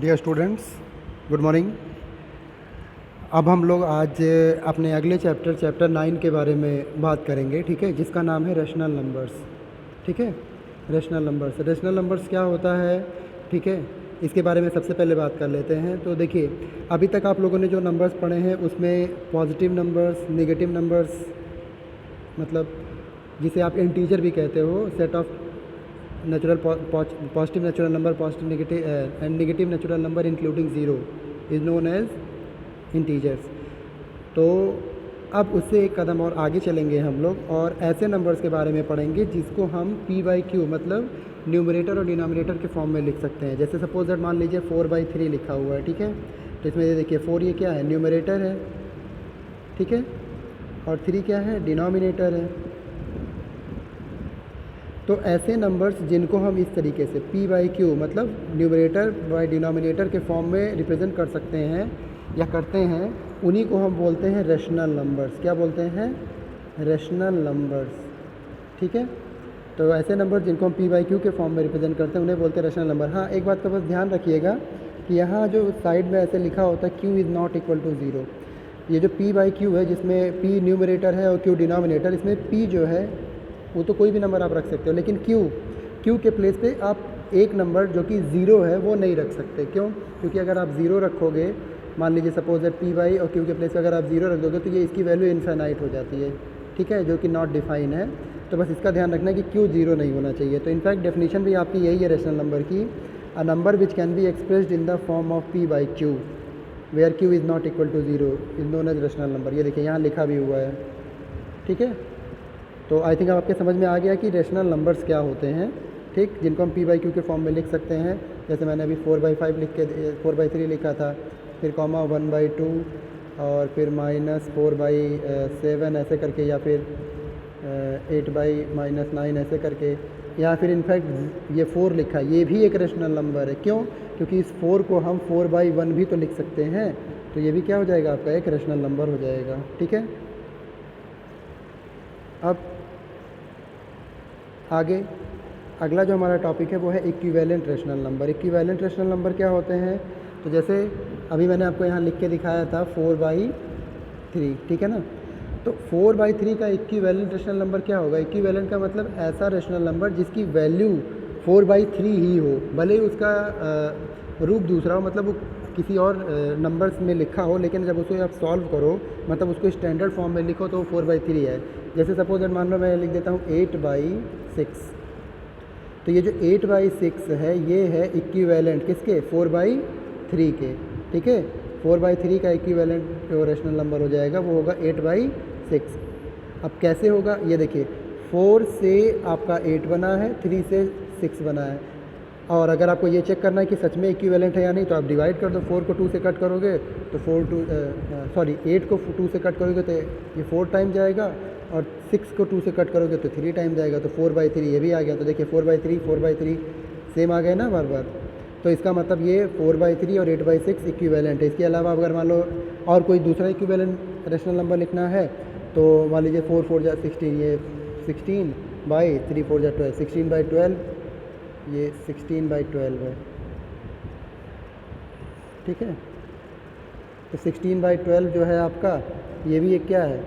Dear students, good morning. अब हम लोग आज अपने अगले चैप्टर 9 के बारे में बात करेंगे, ठीक है, जिसका नाम है रेशनल नंबर्स। ठीक है, रेशनल नंबर्स क्या होता है, ठीक है, इसके बारे में सबसे पहले बात कर लेते हैं। तो देखिए, अभी तक आप लोगों ने जो नंबर्स पढ़े हैं उसमें पॉजिटिव नंबर्स, नेगेटिव नंबर्स, मतलब जिसे आप इंटीजर भी कहते हो, set of natural positive natural number, positive negative and negative natural number including zero is known as integers. तो अब उससे एक कदम और आगे चलेंगे हम लोग और ऐसे नंबर्स के बारे में पढ़ेंगे जिसको हम p/q मतलब न्यूमरेटर और डिनोमिनेटर के फॉर्म में लिख सकते हैं। जैसे सपोज दैट मान लीजिए 4/3 लिखा हुआ है, ठीक है, तो इसमें ये देखिए 4 ये क्या है, न्यूमरेटर है, ठीक है, और 3 क्या है, डिनोमिनेटर है। तो ऐसे नंबर्स जिनको हम इस तरीके से p/q मतलब न्यूमरेटर बाय डिनोमिनेटर के फॉर्म में रिप्रेजेंट कर सकते हैं या करते हैं, उन्हीं को हम बोलते हैं रेशनल नंबर्स। क्या बोलते हैं, रेशनल नंबर्स, ठीक है। तो ऐसे नंबर जिनको हम p/q के फॉर्म में रिप्रेजेंट करते हैं उन्हें बोलते हैं रेशनल नंबर। हाँ, एक बात का बस ध्यान रखिएगा कि यहाँ जो साइड में ऐसे लिखा होता है q is not equal to zero, ये जो p/q है जिसमें p न्यूमरेटर है और q डिनोमिनेटर, इसमें p जो है वो तो कोई भी नंबर आप रख सकते हो, लेकिन q के प्लेस पे आप एक नंबर जो कि ज़ीरो है वो नहीं रख सकते। क्यों? क्योंकि अगर आप ज़ीरो रखोगे, मान लीजिए सपोज दैट p/, और q के प्लेस पे अगर आप ज़ीरो रख दोगे तो ये इसकी वैल्यू इनफाइनाइट हो जाती है, ठीक है, जो कि नॉट डिफाइन है। तो बस इसका ध्यान रखना है कि q ज़ीरो नहीं होना चाहिए। तो इनफैक्ट डेफिनेशन भी आपकी यही है रेशनल नंबर की, a number which can be expressed in the form of p/q where q is not equal to zero is known as rational number. ये देखिए यहाँ लिखा भी हुआ है, ठीक है। तो आई थिंक अब आपके समझ में आ गया कि रेशनल नंबर्स क्या होते हैं, ठीक, जिनको हम p/q के फॉर्म में लिख सकते हैं। जैसे मैंने अभी 4/5 लिख के 4/3 लिखा था, फिर कॉमा 1/2 और फिर -4/7 ऐसे करके, या फिर 8/-9 ऐसे करके, या फिर इनफैक्ट ये 4 लिखा, ये भी एक रेशनल नंबर है। क्यों? क्योंकि इस 4 को हम 4/1 भी तो लिख सकते हैं, तो ये भी क्या हो जाएगा, आपका एक रेशनल नंबर हो जाएगा, ठीक है। अब आगे अगला जो हमारा टॉपिक है वो है equivalent rational number. Equivalent rational number क्या होते हैं? तो जैसे अभी मैंने आपको यहाँ लिख के दिखाया था 4/3, ठीक है ना। तो 4/3 का इक्विवेलेंट रेशनल नंबर क्या होगा? इक्विवेलेंट का मतलब ऐसा रेशनल नंबर जिसकी वैल्यू 4/3 ही हो, भले ही उसका रूप दूसरा हो, मतलब वो किसी और नंबर्स में लिखा हो, लेकिन जब उसे आप सॉल्व करो, मतलब उसको स्टैंडर्ड फॉर्म में लिखो, तो वो 4/3 है। जैसे सपोज दैट मान लो मैं लिख देता हूँ 8/6, तो ये जो 8/6 है ये है इक्विवेलेंट किसके, 4/3 के, ठीक है। 4/3 का इक्विवेलेंट जो रेशनल नंबर हो जाएगा वो होगा 8/6। अब कैसे होगा ये देखिए, 4 से आपका 8 बना है, 3 से 6 बना है, और अगर आपको ये चेक करना है कि सच में इक्विवेलेंट है या नहीं, तो आप डिवाइड कर दो। 4 को 2 से कट करोगे तो 8 को 2 से कट करोगे तो ये 4 टाइम जाएगा, और 6 को 2 से कट करोगे तो 3 टाइम जाएगा, तो 4/3 ये भी आ गया। तो देखिए 4/3 सेम आ गए ना बार बार। तो इसका मतलब ये 4/3 और 8/6 इक्विवेलेंट है। इसके अलावा अगर मान लो और कोई दूसरा इक्विवेलेंट रेशनल नंबर लिखना है, तो मान लीजिए 4 4 जा 16, ये 16/3 4 जा 12, 16/12, ये 16/12 है, ठीक है। तो 16/12 जो है आपका, ये भी एक क्या है,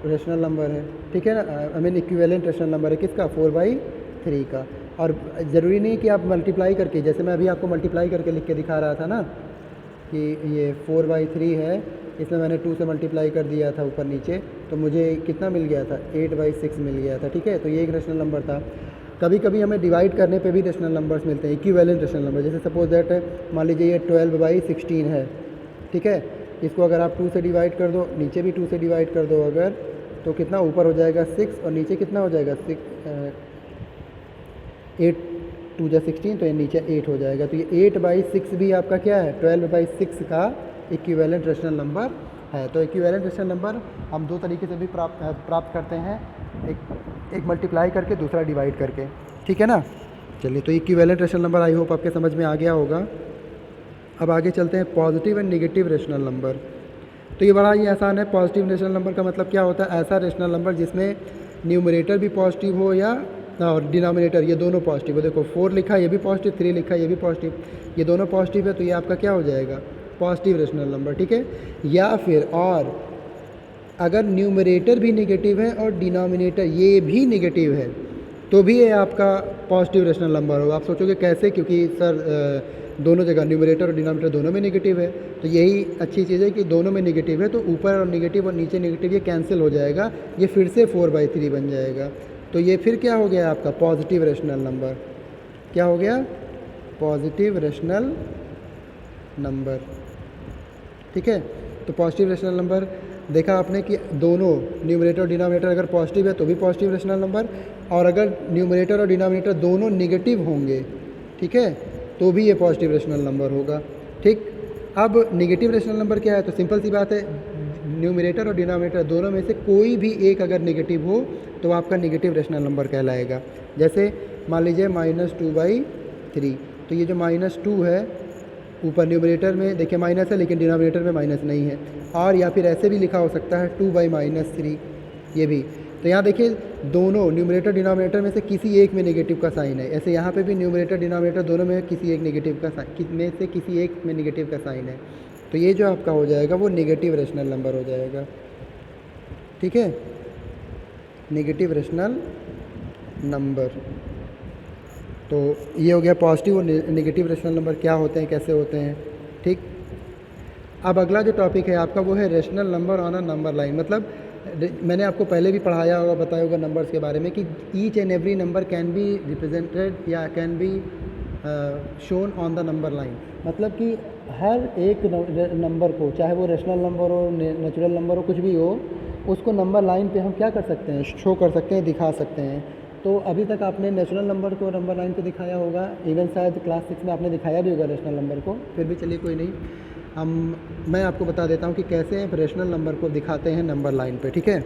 रेशनल नंबर है, ठीक है ना। I mean equivalent rational number है किसका, 4/3 का। और ज़रूरी नहीं कि आप मल्टीप्लाई करके, जैसे मैं अभी आपको मल्टीप्लाई करके लिख के दिखा रहा था ना कि ये 4/3 है, इसमें मैंने 2 से मल्टीप्लाई कर दिया था ऊपर नीचे, तो मुझे कितना मिल गया था, 8/6 मिल गया था, ठीक है। तो ये एक रेशनल नंबर था। कभी कभी हमें डिवाइड करने पे भी रेशनल नंबर्स मिलते हैं, इक्विवेलेंट रेशनल नंबर। जैसे सपोज दैट मान लीजिए ये 12/16 है, ठीक है, इसको अगर आप 2 से डिवाइड कर दो, नीचे भी 2 से डिवाइड कर दो अगर, तो कितना ऊपर हो जाएगा 6, और नीचे कितना हो जाएगा 8 2 जा 16, तो ये नीचे 8 हो जाएगा। तो ये 8/6 भी आपका क्या है, 12/6 का इक्विवेलेंट रेशनल नंबर है। तो इक्विवेलेंट रेशनल नंबर हम दो तरीके से भी प्राप्त करते हैं, एक मल्टीप्लाई करके, दूसरा डिवाइड करके, ठीक है ना। चलिए, तो equivalent rational number I hope आपके समझ में आ गया होगा। अब आगे चलते हैं positive and negative rational number. तो ये बड़ा ही आसान है। पॉजिटिव रेशनल नंबर का मतलब क्या होता है, ऐसा रेशनल नंबर जिसमें न्यूमरेटर भी पॉजिटिव हो या और डिनोमिनेटर ये दोनों पॉजिटिव है। देखो 4 लिखा है ये भी पॉजिटिव, 3 लिखा है ये भी पॉजिटिव, ये दोनों पॉजिटिव है, तो ये आपका क्या हो जाएगा, पॉजिटिव रेशनल नंबर, ठीक है। या फिर और अगर न्यूमरेटर भी नेगेटिव है और डिनोमिनेटर ये भी नेगेटिव है तो भी ये आपका पॉजिटिव रेशनल नंबर होगा। आप सोचोगे कैसे, क्योंकि सर दोनों जगह न्यूमरेटर और डिनोमिनेटर दोनों में नेगेटिव है, तो यही अच्छी चीज़ है कि दोनों में नेगेटिव है, तो ऊपर और नेगेटिव और नीचे नेगेटिव ये कैंसिल हो जाएगा, ये फिर से 4/3 बन जाएगा। तो ये फिर क्या हो गया आपका पॉजिटिव रेशनल नंबर, क्या हो गया, पॉजिटिव रेशनल नंबर, ठीक है। तो पॉजिटिव रेशनल नंबर देखा आपने कि दोनों न्यूमरेटर और डिनोमिनेटर अगर पॉजिटिव है तो भी पॉजिटिव रेशनल नंबर, और अगर न्यूमरेटर और डिनोमिनेटर दोनों नेगेटिव होंगे, ठीक है, तो भी ये पॉजिटिव रेशनल नंबर होगा, ठीक। अब नेगेटिव रेशनल नंबर क्या है, तो सिंपल सी बात है, न्यूमरेटर और डिनोमिनेटर दोनों में से कोई भी एक अगर नेगेटिव हो तो आपका नेगेटिव रेशनल नंबर कहलाएगा। जैसे मान लीजिए -2/3, तो ये जो -2 है ऊपर न्यूमरेटर में देखिए माइनस है लेकिन डिनोमिनेटर में माइनस नहीं है, और या फिर ऐसे भी लिखा हो सकता है 2/-3 ये भी। तो यहाँ देखिए दोनों न्यूमरेटर डिनोमिनेटर में से किसी एक में नेगेटिव का साइन है, ऐसे यहाँ पे भी न्यूमरेटर डिनोमिनेटर दोनों में किसी एक नेगेटिव का साइन में से किसी एक में नेगेटिव का साइन है, तो ये जो आपका हो जाएगा वो नेगेटिव रेशनल नंबर हो जाएगा, ठीक है, नेगेटिव रेशनल नंबर। तो ये हो गया पॉजिटिव और नेगेटिव रेशनल नंबर क्या होते हैं, कैसे होते हैं, ठीक। अब अगला जो टॉपिक है आपका वो है rational number on a number line. मतलब मैंने आपको पहले भी पढ़ाया होगा, बताया होगा नंबर्स के बारे में कि each and every number can be represented या can be shown on the number line. मतलब कि हर एक नंबर को, चाहे वो रेशनल नंबर हो, नेचुरल नंबर हो, कुछ भी हो, उसको नंबर लाइन पे हम क्या कर सकते हैं, शो कर सकते हैं, दिखा सकते हैं। तो अभी तक आपने नेचुरल नंबर को नंबर लाइन पे दिखाया होगा, इवन शायद क्लास 6 में आपने दिखाया भी होगा रेशनल नंबर को, फिर भी चलिए कोई नहीं, मैं आपको बता देता हूँ कि कैसे रेशनल नंबर को दिखाते हैं नंबर लाइन पे, ठीक है।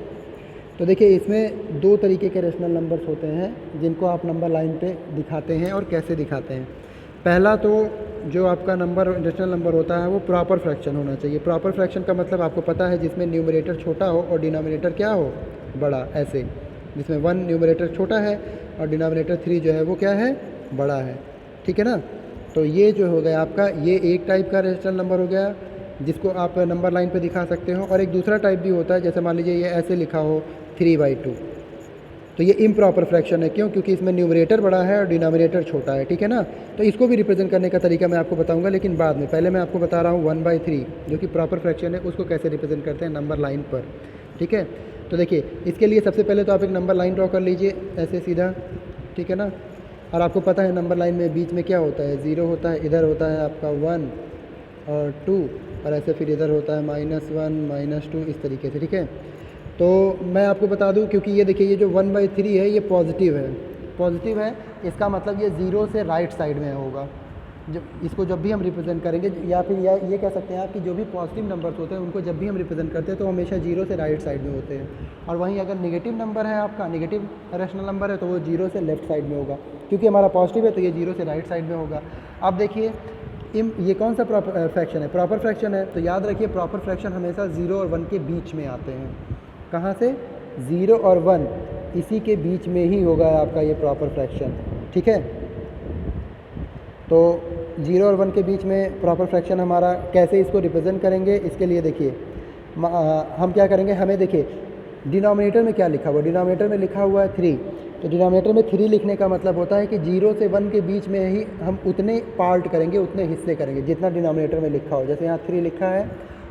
तो देखिए इसमें 2 तरीके के रेशनल नंबर्स होते हैं जिनको आप नंबर लाइन पे दिखाते हैं और कैसे दिखाते हैं। पहला तो जो आपका नंबर रेशनल नंबर होता है वो प्रॉपर फ्रैक्शन होना चाहिए। प्रॉपर फ्रैक्शन का मतलब आपको पता है जिसमें न्यूमरेटर छोटा हो और डिनोमिनेटर क्या हो, बड़ा, ऐसे जिसमें 1 न्यूमरेटर छोटा है और डिनोमिनेटर 3 जो है वो क्या है, बड़ा है, ठीक है ना। तो ये जो हो गया आपका, ये एक टाइप का रेशनल नंबर हो गया जिसको आप नंबर लाइन पे दिखा सकते हो। और एक दूसरा टाइप भी होता है, जैसे मान लीजिए ये ऐसे लिखा हो 3/2, तो ये इम्प्रॉपर फ्रैक्शन है। क्यों, क्योंकि इसमें न्यूमरेटर बड़ा है और डिनोमिनेटर छोटा है, ठीक है ना। तो इसको भी रिप्रेजेंट करने का तरीका मैं आपको बताऊंगा, लेकिन बाद में। पहले मैं आपको बता रहा हूँ 1/3 जो कि प्रॉपर फ्रैक्शन है, उसको कैसे रिप्रेजेंट करते हैं नंबर लाइन पर, ठीक है। तो देखिए इसके लिए सबसे पहले तो आप एक नंबर लाइन ड्रॉ कर लीजिए ऐसे सीधा, ठीक है ना। और आपको पता है नंबर लाइन में बीच में क्या होता है, 0 होता है, इधर होता है आपका 1 और 2, और ऐसे फिर इधर होता है -1 -2 इस तरीके से, ठीक है। तो मैं आपको बता दूं, क्योंकि ये देखिए ये जो 1/3 है ये पॉजिटिव है, पॉजिटिव है, इसका मतलब ये 0 से राइट साइड में होगा। इसको जब भी हम रिप्रेजेंट करेंगे, या फिर ये कह सकते हैं आप कि जो भी पॉजिटिव नंबर्स होते हैं उनको जब भी हम रिप्रेजेंट करते हैं तो हमेशा 0 से राइट साइड में होते हैं। और वहीं अगर नेगेटिव नंबर है आपका, नेगेटिव रेशनल नंबर है, तो वो 0 से लेफ्ट साइड में होगा। क्योंकि हमारा पॉजिटिव है तो ये 0 से राइट साइड में होगा। अब देखिए ये कौन सा प्रॉपर फ्रैक्शन है, प्रॉपर फ्रैक्शन है। तो याद रखिए प्रॉपर फ्रैक्शन हमेशा 0 और 1 के बीच में आते हैं। कहाँ से, 0 और 1 इसी के बीच में ही होगा आपका ये प्रॉपर फ्रैक्शन, ठीक है। तो 0 और 1 के बीच में प्रॉपर फ्रैक्शन हमारा, कैसे इसको रिप्रेजेंट करेंगे, इसके लिए देखिए हम क्या करेंगे, हमें देखिए डिनोमिनेटर में क्या लिखा हुआ, डिनोमिनेटर में लिखा हुआ है 3, तो डिनोमिनेटर में 3 लिखने का मतलब होता है कि 0 से 1 के बीच में ही हम उतने पार्ट करेंगे, उतने हिस्से करेंगे जितना डिनोमिनेटर में लिखा हो। जैसे यहाँ 3 लिखा है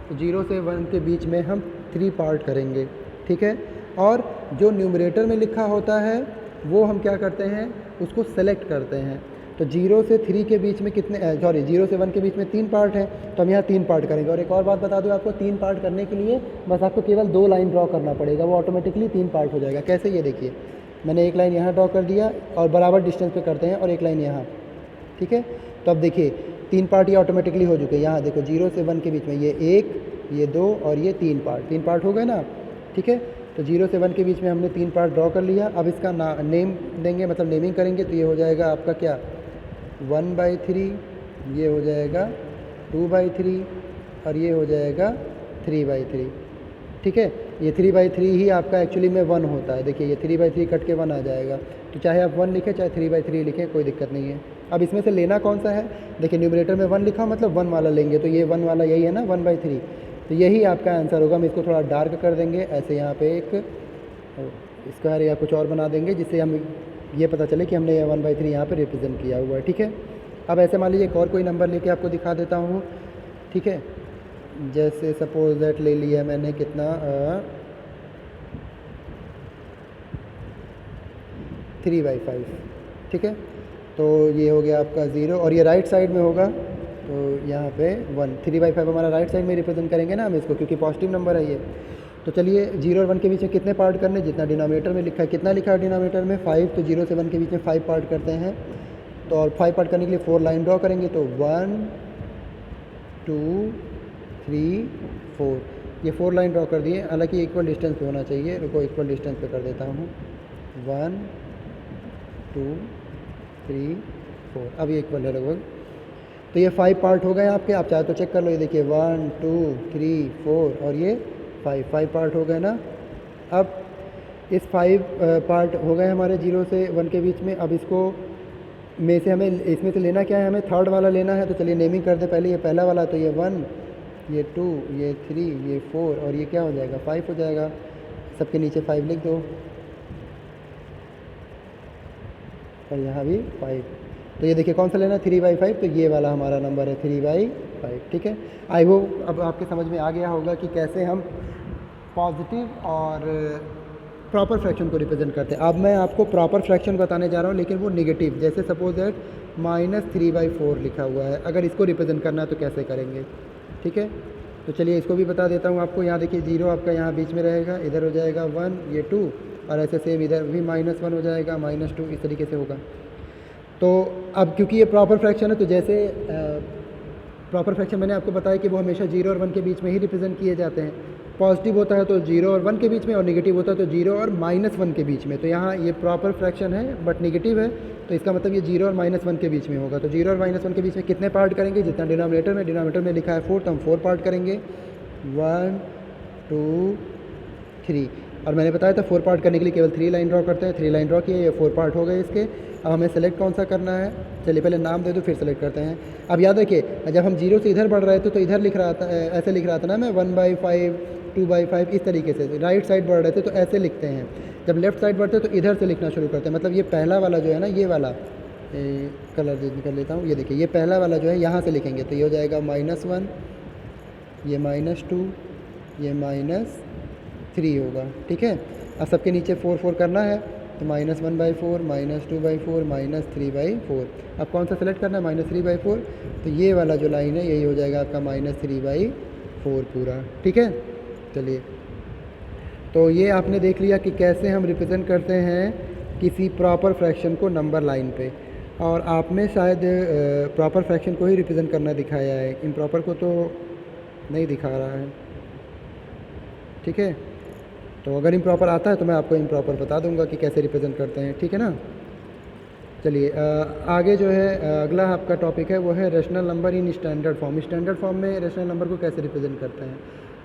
तो 0 से 1 के बीच में हम 3 पार्ट करेंगे, ठीक है। और जो न्यूमरेटर में लिखा होता है वो हम क्या करते हैं, उसको सेलेक्ट करते हैं। तो 0 से 3 के बीच में कितने, 0 से 1 के बीच में 3 पार्ट हैं, तो हम यहाँ 3 पार्ट करेंगे। और एक और बात बता दूँ आपको, 3 पार्ट करने के लिए बस आपको केवल 2 लाइन ड्रॉ करना पड़ेगा, वो ऑटोमेटिकली 3 पार्ट हो जाएगा। कैसे, ये देखिए मैंने एक लाइन यहाँ ड्रॉ कर दिया और बराबर डिस्टेंस पे करते हैं, और एक लाइन यहाँ, ठीक है। तो अब देखिए 3 पार्ट ये ऑटोमेटिकली हो चुके हैं। यहाँ देखो 0 से 1 के बीच में ये 1, ये 2 और ये 3 पार्ट, 3 पार्ट हो गए ना, ठीक है। तो 0 से 1 के बीच में हमने 3 पार्ट ड्रॉ कर लिया। अब इसका नेम देंगे, मतलब नेमिंग करेंगे, तो ये हो जाएगा आपका क्या, 1/3, ये हो जाएगा 2/3 और ये हो जाएगा 3/3, ठीक है। ये 3/3 ही आपका एक्चुअली में 1 होता है। देखिए ये 3/3 कट के 1 आ जाएगा, तो चाहे आप 1 लिखें चाहे 3/3 लिखें कोई दिक्कत नहीं है। अब इसमें से लेना कौन सा है, देखिए न्यूमरेटर में 1 लिखा मतलब 1 वाला लेंगे, तो ये 1 वाला यही है ना 1/3, तो यही आपका आंसर होगा। हम इसको थोड़ा डार्क कर देंगे ऐसे, यहाँ पे एक स्क्वायर या कुछ और बना देंगे जिससे हम ये पता चले कि हमने ये 1/3 यहाँ पे रिप्रेजेंट किया हुआ है, ठीक है। अब ऐसे मान लीजिए एक और कोई नंबर लेके आपको दिखा देता हूँ, ठीक है। जैसे सपोज दैट ले लिया मैंने कितना 3/5, ठीक है। तो ये हो गया आपका 0 और ये राइट साइड में होगा, तो यहाँ पे 1, 3/5 हमारा राइट साइड में रिप्रेजेंट करेंगे ना हम इसको, क्योंकि पॉजिटिव नंबर है ये। तो चलिए 0 और 1 के बीच में कितने पार्ट करने, जितना डिनोमिनेटर में लिखा है, कितना लिखा है डिनोमिनेटर में 5, तो 0 से 1 के बीच में 5 पार्ट करते हैं। तो और 5 पार्ट करने के लिए 4 लाइन ड्रॉ करेंगे, तो 1 2 3 4, ये 4 लाइन ड्रॉ कर दिए। हालांकि इक्वल डिस्टेंस पे होना चाहिए, रुको इक्वल डिस्टेंस पे कर देता हूँ, 1 2 3 4, अब ये इक्वल है लगभग। तो ये 5 पार्ट हो गए आपके, आप चाहे तो चेक कर लो, ये देखिए 1 2 3 4 और ये 5 पार्ट हो गए ना। अब इस 5 पार्ट हो गए हमारे 0 से 1 के बीच में। अब इसको में से हमें इसमें से लेना क्या है, हमें थर्ड वाला लेना है। तो चलिए नेमिंग कर दे पहले, ये पहला वाला, तो ये 1, ये 2, ये 3, ये 4 और ये क्या हो जाएगा 5 हो जाएगा। सबके नीचे 5 लिख दो और यहाँ भी 5। तो ये देखिए कौन सा लेना है 3/5, तो ये वाला हमारा नंबर है 3/5, ठीक है। आई होप अब आपके समझ में आ गया होगा कि कैसे हम पॉजिटिव और प्रॉपर फ्रैक्शन को रिप्रेजेंट करते हैं। अब मैं आपको प्रॉपर फ्रैक्शन बताने जा रहा हूँ, लेकिन वो नेगेटिव, जैसे सपोज दैट -3/4 लिखा हुआ है, अगर इसको रिप्रेजेंट करना है तो कैसे करेंगे, ठीक है। तो चलिए इसको भी बता देता हूँ आपको। यहाँ देखिए 0 आपका यहाँ बीच में रहेगा, इधर हो जाएगा 1, ये 2 और ऐसे सेम इधर भी -1 हो जाएगा, -2, इस तरीके से होगा। तो अब क्योंकि ये प्रॉपर फ्रैक्शन है, तो जैसे प्रॉपर फ्रैक्शन मैंने आपको बताया कि वो हमेशा 0 और 1 के बीच में ही रिप्रेजेंट किए जाते हैं। पॉजिटिव होता है तो 0 और 1 के बीच में, और नेगेटिव होता है तो 0 और -1 के बीच में। तो यहाँ ये प्रॉपर फ्रैक्शन है बट नेगेटिव है, तो इसका मतलब ये 0 और -1 के बीच में होगा। तो 0 और -1 के बीच में कितने पार्ट करेंगे, जितना डिनोमिनेटर में लिखा है 4, तो हम 4 पार्ट करेंगे, 1 2 3। और मैंने बताया था 4 पार्ट करने के लिए केवल 3 लाइन ड्रॉ करते हैं, 3 लाइन ड्रॉ किए, ये 4 पार्ट हो गए इसके। अब हमें सेलेक्ट कौन सा करना है, चलिए पहले नाम दे दो फिर सेलेक्ट करते हैं। अब याद रखिए जब हम 0 से इधर बढ़ रहे थे तो इधर लिख रहा था, ऐसे लिख रहा था ना मैं 1/5 2/5 इस तरीके से। राइट साइड बढ़ रहे थे तो ऐसे लिखते हैं, जब लेफ्ट साइड बढ़ते हैं तो इधर से लिखना शुरू करते हैं। मतलब ये पहला वाला जो है ना, ये वाला कलर कर लेता हूँ, ये देखिए ये पहला वाला जो है यहाँ से लिखेंगे, तो ये हो जाएगा -1, ये -2, ये -3 होगा, ठीक है। अब सबके नीचे 4 4 करना है, तो -1/4 -2/4 -3/4। अब कौन सा सेलेक्ट करना है, -3/4, तो ये वाला जो लाइन है यही हो जाएगा आपका -3/4 पूरा, ठीक है। चलिए तो ये आपने देख लिया कि कैसे हम रिप्रेजेंट करते हैं किसी प्रॉपर फ्रैक्शन को नंबर लाइन पे। और आपने शायद प्रॉपर फ्रैक्शन को ही रिप्रेजेंट करना दिखाया है, इम्प्रॉपर को तो नहीं दिखा रहा है, ठीक है। तो अगर इम्प्रॉपर आता है तो मैं आपको इम्प्रॉपर बता दूंगा कि कैसे रिप्रेजेंट करते हैं, ठीक है ना। चलिए आगे जो है अगला आपका टॉपिक है वो है rational number in standard form. Standard form में रेशनल नंबर को कैसे रिप्रेजेंट करते हैं,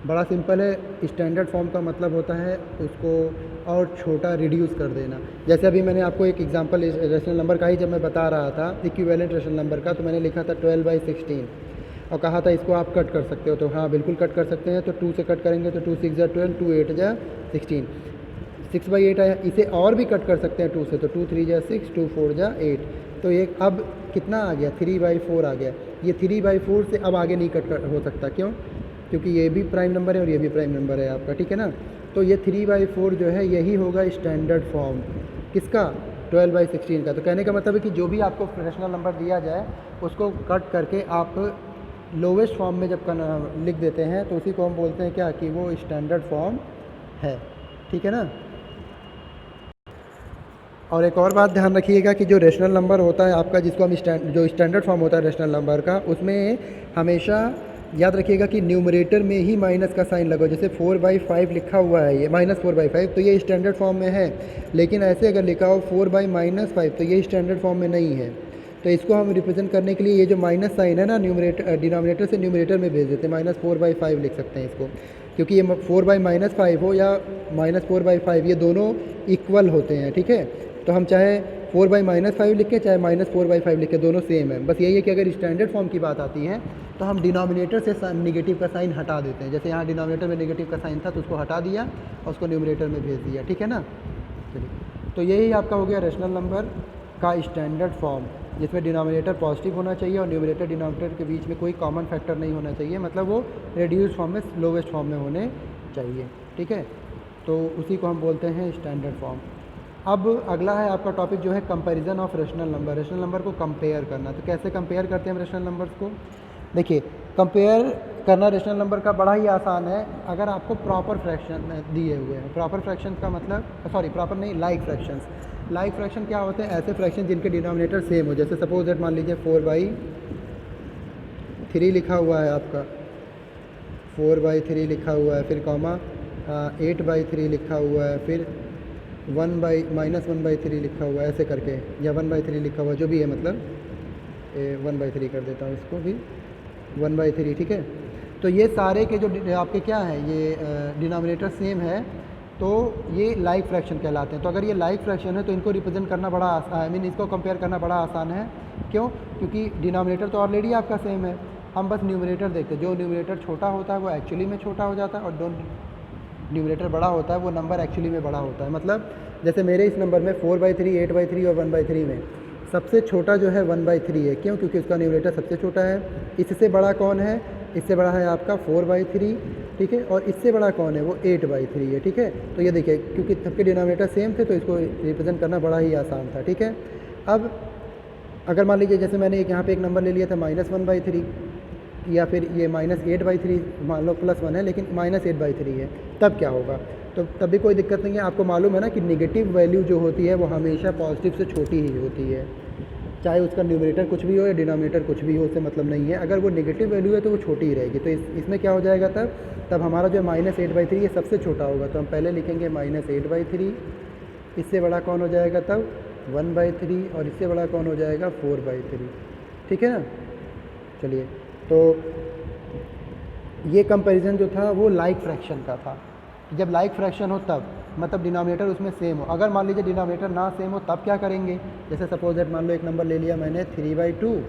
बड़ा सिंपल है। स्टैंडर्ड फॉर्म का मतलब होता है उसको और छोटा रिड्यूस कर देना। जैसे अभी मैंने आपको एक एग्जांपल रेशनल नंबर का ही जब मैं बता रहा था, इक्विवेलेंट रेशनल नंबर का, तो मैंने लिखा था 12/16 और कहा था इसको आप कट कर सकते हो, तो हाँ बिल्कुल कट कर सकते हैं। तो 2 से कट करेंगे तो 2 6 जा 12, 2 8 जा 16, 6/8 आया। इसे और भी कट कर सकते हैं 2 से, तो 2 3 जा 6, 2 4 जा 8। तो ये अब कितना आ गया 3/4 आ गया। ये 3/4 से अब आगे नहीं कट हो सकता, क्यों, क्योंकि ये भी प्राइम नंबर है और ये भी प्राइम नंबर है आपका, ठीक है ना। तो ये 3/4 जो है यही होगा स्टैंडर्ड फॉर्म किसका, 12/16 का। तो कहने का मतलब है कि जो भी आपको फ्रैक्शनल नंबर दिया जाए उसको कट करके आप लोवेस्ट फॉर्म में जब लिख देते हैं तो उसी को हम बोलते हैं क्या, कि वो स्टैंडर्ड फॉर्म है, ठीक है ना। और एक और बात ध्यान रखिएगा कि जो रेशनल नंबर होता है आपका, जिसको हम जो स्टैंडर्ड फॉर्म होता है रेशनल नंबर का, उसमें हमेशा याद रखिएगा कि न्यूमरेटर में ही माइनस का साइन लगाओ। जैसे 4/5 लिखा हुआ है, ये -4/5, तो ये स्टैंडर्ड फॉर्म में है। लेकिन ऐसे अगर लिखा हो 4/-5, तो ये स्टैंडर्ड फॉर्म में नहीं है। तो इसको हम रिप्रेजेंट करने के लिए ये जो माइनस साइन है ना, डिनोमिनेटर से न्यूमरेटर में भेज देते हैं, -4/5 लिख सकते हैं इसको, क्योंकि ये 4/-5 हो या -4/5 ये दोनों इक्वल होते हैं, ठीक है। तो हम चाहे 4/-5 लिखें चाहे -4/5 लिखें, दोनों सेम है। बस यही है कि अगर स्टैंडर्ड फॉर्म की बात आती है तो हम डिनोमिनेटर से नेगेटिव का साइन हटा देते हैं। जैसे यहाँ डिनोमिनेटर में नेगेटिव का साइन था तो उसको हटा दिया और उसको न्यूमरेटर में भेज दिया, ठीक है ना। चलिए, तो यही आपका हो गया रेशनल नंबर का स्टैंडर्ड फॉर्म, जिसमें डिनोमिनेटर पॉजिटिव होना चाहिए और न्यूमरेटर डिनोमिनेटर के बीच में कोई कॉमन फैक्टर नहीं होना चाहिए, मतलब वो रिड्यूस्ड फॉर्म में लोवेस्ट फॉर्म में होने चाहिए, ठीक है। तो उसी को हम बोलते हैं स्टैंडर्ड फॉर्म। अब अगला है आपका टॉपिक जो है comparison of rational number. Rational number को कंपेयर करना। तो कैसे कंपेयर करते हैं हम रेशनल नंबर्स को? देखिए, कंपेयर करना रेशनल नंबर का बड़ा ही आसान है अगर आपको प्रॉपर फ्रैक्शन दिए हुए हैं। प्रॉपर फ्रैक्शन का मतलब, सॉरी प्रॉपर नहीं, लाइक फ्रैक्शंस। लाइक फ्रैक्शन क्या होते हैं? ऐसे फ्रैक्शन जिनके डिनोमिनेटर सेम हो। जैसे सपोज दैट मान लीजिए 4/3 लिखा हुआ है आपका, 4/3 लिखा हुआ है, फिर कॉमा 8/3 लिखा हुआ है, फिर -1/3 लिखा हुआ है, ऐसे करके, या 1/3 लिखा हुआ, जो भी है, मतलब 1/3 कर देता हूँ इसको भी, 1/3, ठीक है। तो ये सारे के जो आपके क्या है, ये डिनोमिनेटर सेम है, तो ये लाइक फ्रैक्शन कहलाते हैं। तो अगर ये लाइक फ्रैक्शन है तो इनको रिप्रेजेंट करना बड़ा आसान, आई मीन इसको कंपेयर करना बड़ा आसान है। क्यों? क्योंकि डिनोमिनेटर तो ऑलरेडी आपका सेम है, हम बस न्यूमरेटर देखते हैं। जो न्यूमरेटर छोटा होता है वो एक्चुअली में छोटा हो जाता है, और जो न्यूमरेटर बड़ा होता है वो नंबर एक्चुअली में बड़ा होता है। मतलब जैसे मेरे इस नंबर में 4/3, 8/3 और 1/3 में सबसे छोटा जो है 1/3 है। क्यों? क्योंकि उसका न्यूमरेटर सबसे छोटा है। इससे बड़ा कौन है? इससे बड़ा है आपका 4/3, ठीक है। और इससे बड़ा कौन है? वो 8/3 है, ठीक है। तो ये देखिए, क्योंकि सबके डिनोमिनेटर सेम थे तो इसको रिप्रेजेंट करना बड़ा ही आसान था, ठीक है। अब अगर मान लीजिए जैसे मैंने यहाँ पे एक नंबर ले लिया था -1/3, या फिर ये -8/3, मान लो +1 है लेकिन -8/3 है, तब क्या होगा? तो तब भी कोई दिक्कत नहीं है। आपको मालूम है ना कि नेगेटिव वैल्यू जो होती है वो हमेशा पॉजिटिव से छोटी ही होती है, चाहे उसका न्यूमरेटर कुछ भी हो या डिनोमिनेटर कुछ भी हो, उससे मतलब नहीं है। अगर वो नेगेटिव वैल्यू है तो वो छोटी ही रहेगी। तो इसमें क्या हो जाएगा तब हमारा जो -8/3 ये सबसे छोटा होगा। तो हम पहले लिखेंगे -8/3, इससे बड़ा कौन हो जाएगा तब? 1/3, और इससे बड़ा कौन हो जाएगा? 4/3, ठीक है ना। चलिए, तो ये कंपैरिजन जो था वो लाइक फ्रैक्शन का था। जब लाइक फ्रैक्शन हो तब, मतलब डिनोमिनेटर उसमें सेम हो। अगर मान लीजिए डिनोमिनेटर ना सेम हो तब क्या करेंगे? जैसे सपोज दैट मान लो एक नंबर ले लिया मैंने 3/2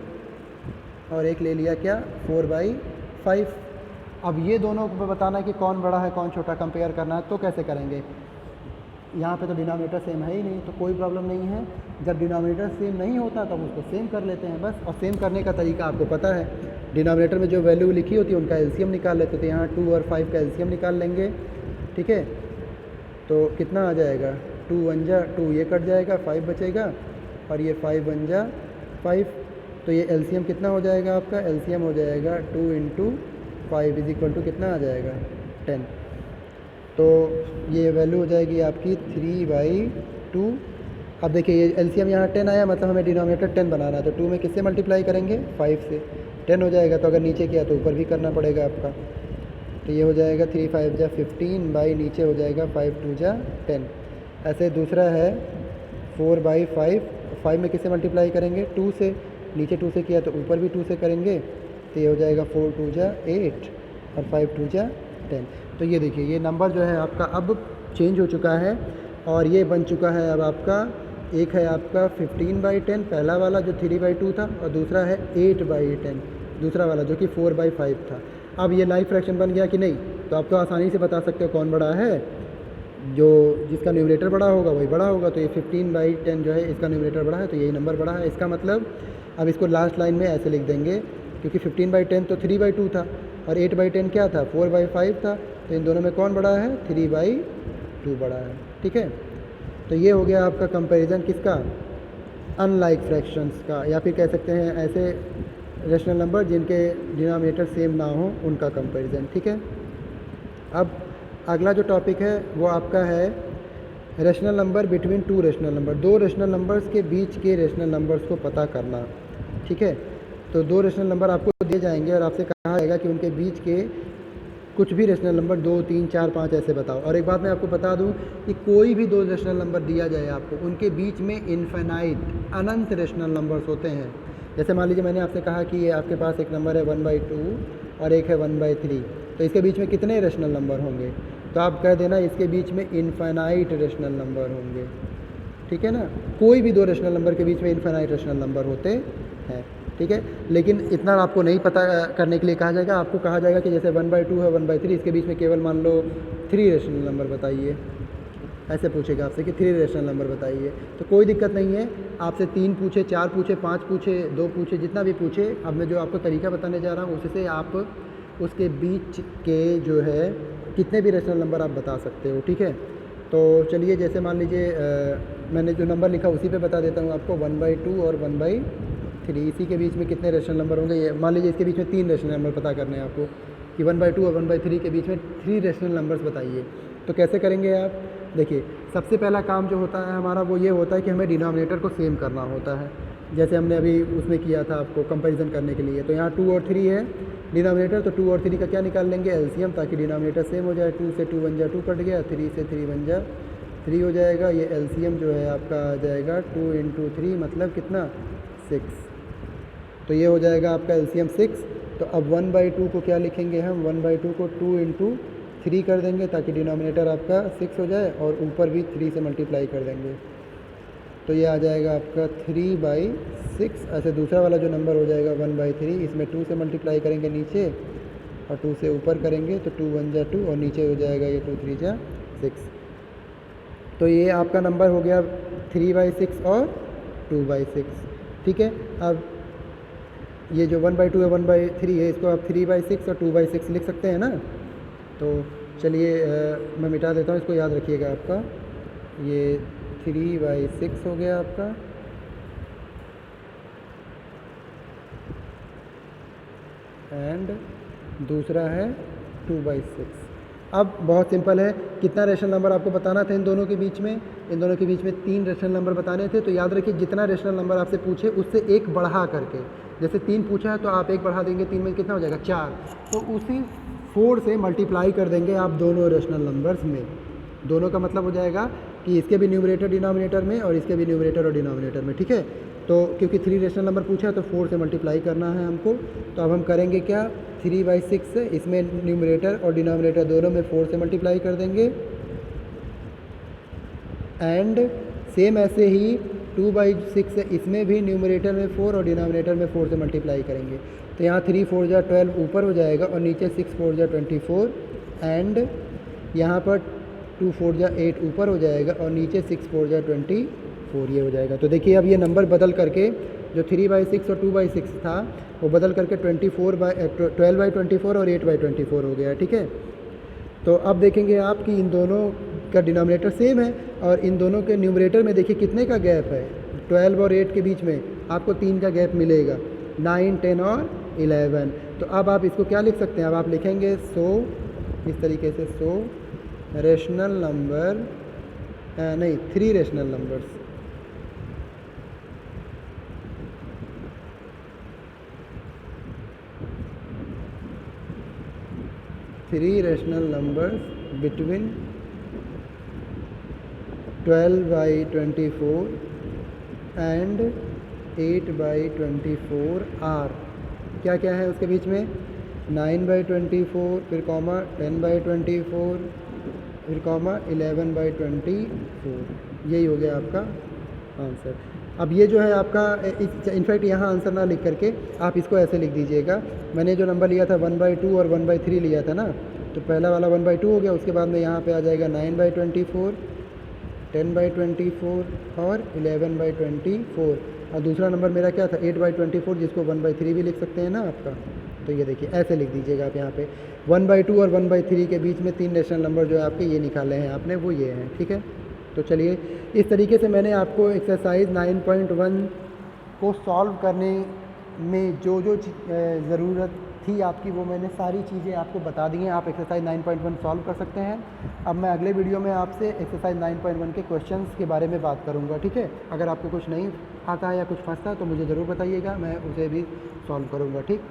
और एक ले लिया क्या 4/5। अब ये दोनों को बताना है कि कौन बड़ा है कौन छोटा, कंपेयर करना है। तो कैसे करेंगे? यहाँ पे तो डिनोमिनेटर सेम है ही नहीं, तो कोई प्रॉब्लम नहीं है। जब डिनोमिनेटर सेम नहीं होता तब उसको सेम कर लेते हैं बस। और सेम करने का तरीका आपको पता है, डिनोमिनेटर में जो वैल्यू लिखी होती है उनका एलसीएम निकाल लेते थे। यहाँ 2 और 5 का एलसीएम निकाल लेंगे, ठीक है। तो कितना आ जाएगा? 2 1 जा 2, ये कट जाएगा, 5 बचेगा, और ये 5 1 जा 5। तो ये एलसीएम कितना हो जाएगा आपका? एलसीएम हो जाएगा 2 × 5 = कितना आ जाएगा? 10। तो ये वैल्यू हो जाएगी आपकी 3/2। अब देखिए ये एलसीएम यहाँ 10 आया, मतलब हमें डिनोमिनेटर 10 बनाना है। तो 2 में किससे मल्टीप्लाई करेंगे? 5 से। 10 हो जाएगा। तो अगर नीचे किया तो ऊपर भी करना पड़ेगा आपका। तो ये हो जाएगा 3 5 जा 15 बाई नीचे हो जाएगा 5 2 जा 10। ऐसे दूसरा है 4/5, 5 में किससे मल्टीप्लाई करेंगे? 2 से। नीचे 2 से किया तो ऊपर भी 2 से करेंगे। तो ये हो जाएगा 4 2 जा 8 और 5 2 जा 10। तो ये देखिए ये नंबर जो है आपका अब चेंज हो चुका है, और ये बन चुका है अब आपका, एक है आपका 15/10 पहला वाला जो 3/2 था, और दूसरा है 8/10 दूसरा वाला जो कि 4/5 था। अब ये लाइक फ्रैक्शन बन गया कि नहीं? तो आप तो आसानी से बता सकते हो कौन बड़ा है। जो जिसका न्यूमरेटर बड़ा होगा वही बड़ा होगा। तो ये 15/10 जो है इसका न्यूमरेटर बड़ा है, तो यही नंबर बड़ा है। इसका मतलब अब इसको लास्ट लाइन में ऐसे लिख देंगे, क्योंकि 15/10 तो 3/2 था और 8/10 क्या था? 4/5 था। तो इन दोनों में कौन बड़ा है? 3/2 बड़ा है, ठीक है। तो ये हो गया आपका कंपैरिजन किसका? अनलाइक फ्रैक्शंस का, या फिर कह सकते हैं ऐसे रेशनल नंबर जिनके डिनोमिनेटर सेम ना हो उनका कंपैरिजन, ठीक है। अब अगला जो टॉपिक है वो आपका है rational number between 2 rational number. 2 rational numbers के बीच के रेशनल नंबर्स को पता करना, ठीक है। तो 2 रेशनल नंबर आपको दिए जाएंगे और आपसे कहा जाएगा कि उनके बीच के कुछ भी रेशनल नंबर 2 3 4 5 ऐसे बताओ। और एक बात मैं आपको बता दूं कि कोई भी 2 रेशनल नंबर दिया जाए आपको, उनके बीच में इनफाइनाइट अनंत रेशनल नंबर्स होते हैं। जैसे मान लीजिए मैंने आपसे कहा कि ये आपके पास एक नंबर है 1/2 और एक है 1/3। तो इसके बीच में कितने रेशनल नंबर होंगे? तो आप कह देना इसके बीच में इनफाइनाइट रेशनल नंबर होंगे, ठीक है ना। कोई भी दो रेशनल नंबर के बीच में इनफाइनाइट रेशनल नंबर होते हैं, ठीक है। लेकिन इतना आपको नहीं पता करने के लिए कहा जाएगा, आपको कहा जाएगा कि जैसे 1/2 है 1/3, इसके बीच में केवल मान लो 3 रेशनल नंबर बताइए, ऐसे पूछेगा आपसे कि 3 रेशनल नंबर बताइए। तो कोई दिक्कत नहीं है, आपसे 3 पूछे, 4 पूछे, 5 पूछे, 2 पूछे, जितना भी पूछे, अब मैं जो आपको तरीका बताने जा रहा हूँ उससे आप उसके बीच के जो है कितने भी रेशनल नंबर आप बता सकते हो, ठीक है। तो चलिए जैसे मान लीजिए मैंने जो नंबर लिखा उसी पे बता देता हूँ आपको, 1/2 और 1/3, इसी के बीच में कितने रेशनल नंबर होंगे। ये मान लीजिए इसके बीच में 3 रेशनल नंबर पता करने हैं आपको कि 1/2 और 1/3 के बीच में 3 रेशनल नंबर्स बताइए। तो कैसे करेंगे आप? देखिए, सबसे पहला काम जो होता है हमारा वो ये होता है कि हमें डिनोमिनेटर को सेम करना होता है, जैसे हमने अभी उसमें किया था आपको कंपैरिजन करने के लिए। तो यहाँ 2 और 3 है डिनोमिनेटर, तो 2 और 3 का क्या निकाल लेंगे? एलसीएम, ताकि डिनोमिनेटर सेम हो जाए। 2 से 2 बन जा 2 कट गया, 3 से 3 बन जा 3 हो जाएगा। ये एलसीएम जो है आपका आ जाएगा 2 × 3 मतलब कितना? 6। तो ये हो जाएगा आपका एलसीएम 6। तो अब 1/2 को क्या लिखेंगे हम? 1/2 को 2 × 3 कर देंगे ताकि डिनोमिनेटर आपका 6 हो जाए, और ऊपर भी 3 से मल्टीप्लाई कर देंगे। तो ये आ जाएगा आपका 3/6। ऐसे दूसरा वाला जो नंबर हो जाएगा 1/3, इसमें 2 से मल्टीप्लाई करेंगे नीचे और 2 से ऊपर करेंगे तो 2 1 जा 2, और नीचे हो जाएगा ये 2 3 जा 6। तो ये आपका नंबर हो गया 3/6 और 2/6, ठीक है। अब ये जो 1/2 है 1/3 है, इसको आप 3/6 और 2/6 लिख सकते हैं ना। तो चलिए मैं मिटा देता हूँ, इसको याद रखिएगा आपका। ये 3/6 हो गया आपका, एंड दूसरा है 2/6। अब बहुत सिंपल है, कितना रेशनल नंबर आपको बताना था इन दोनों के बीच में? इन दोनों के बीच में 3 रेशनल नंबर बताने थे। तो याद रखिए, जितना रेशनल नंबर आपसे पूछे उससे एक बढ़ा करके, जैसे 3 पूछा है तो आप एक बढ़ा देंगे, 3 में कितना हो जाएगा? 4। तो उसी 4 से मल्टीप्लाई कर देंगे आप दोनों रेशनल नंबर्स में। दोनों का मतलब हो जाएगा कि इसके भी न्यूमरेटर डिनोमिनेटर में और इसके भी न्यूमरेटर और डिनोमिनेटर में, ठीक है। तो क्योंकि 3 रेशनल नंबर पूछा है तो 4 से मल्टीप्लाई करना है हमको। तो अब हम करेंगे क्या? 3/6 से इसमें न्यूमरेटर और डिनोमिनेटर दोनों में 4 से मल्टीप्लाई कर देंगे, एंड सेम ऐसे ही 2/6 से इसमें भी न्यूमरेटर में 4 और डिनोमिनेटर में 4 से मल्टीप्लाई करेंगे। तो यहाँ 3 4 जा 12 ऊपर हो जाएगा, और नीचे 6 4 जा 24, एंड यहाँ पर 2 4 जा 8 ऊपर हो जाएगा, और नीचे 6 4 जा 24 ये हो जाएगा। तो देखिए अब ये नंबर बदल करके जो 3/6 और 2/6 था वो बदल करके 12/24 और 8/24 हो गया, ठीक है। तो अब देखेंगे आप कि इन दोनों का डिनोमिनेटर सेम है, और इन दोनों के न्यूमरेटर में देखिए कितने का गैप है? 12 और 8 के बीच में आपको 3 का गैप मिलेगा, 9 10 और 11। तो अब आप इसको क्या लिख सकते हैं? अब आप लिखेंगे इस तरीके से 100 रेशनल नंबर, नहीं 3 rational numbers, 3 rational numbers between 12/24 and 8/24 are. क्या क्या है उसके बीच में? 9/24, फिर कॉमा 10/24, फिर कॉमा 11/24। यही हो गया आपका आंसर। अब ये जो है आपका, इनफैक्ट यहाँ आंसर ना लिख करके आप इसको ऐसे लिख दीजिएगा। मैंने जो नंबर लिया था 1/2 और 1/3 लिया था ना, तो पहला वाला 1/2 हो गया, उसके बाद में यहाँ पे आ जाएगा 9/24, 10/24 और 11/24, और दूसरा नंबर मेरा क्या था? 8/24, जिसको 1/3 भी लिख सकते हैं ना आपका। तो ये देखिए ऐसे लिख दीजिएगा आप यहाँ पे 1/2 और 1/3 के बीच में 3 रेशनल नंबर जो है आपके ये निकाले हैं आपने, वो ये हैं, ठीक है। तो चलिए इस तरीके से मैंने आपको एक्सरसाइज 9.1 को सॉल्व करने में जो ज़रूरत थी आपकी, वो मैंने सारी चीज़ें आपको बता दी हैं। आप एक्सरसाइज 9.1 सॉल्व कर सकते हैं। अब मैं अगले वीडियो में आपसे एक्सरसाइज 9.1 के क्वेश्चंस के बारे में बात करूंगा, ठीक है। अगर आपको कुछ नहीं आता है या कुछ फंसता है तो मुझे ज़रूर बताइएगा, मैं उसे भी सॉल्व करूंगा, ठीक।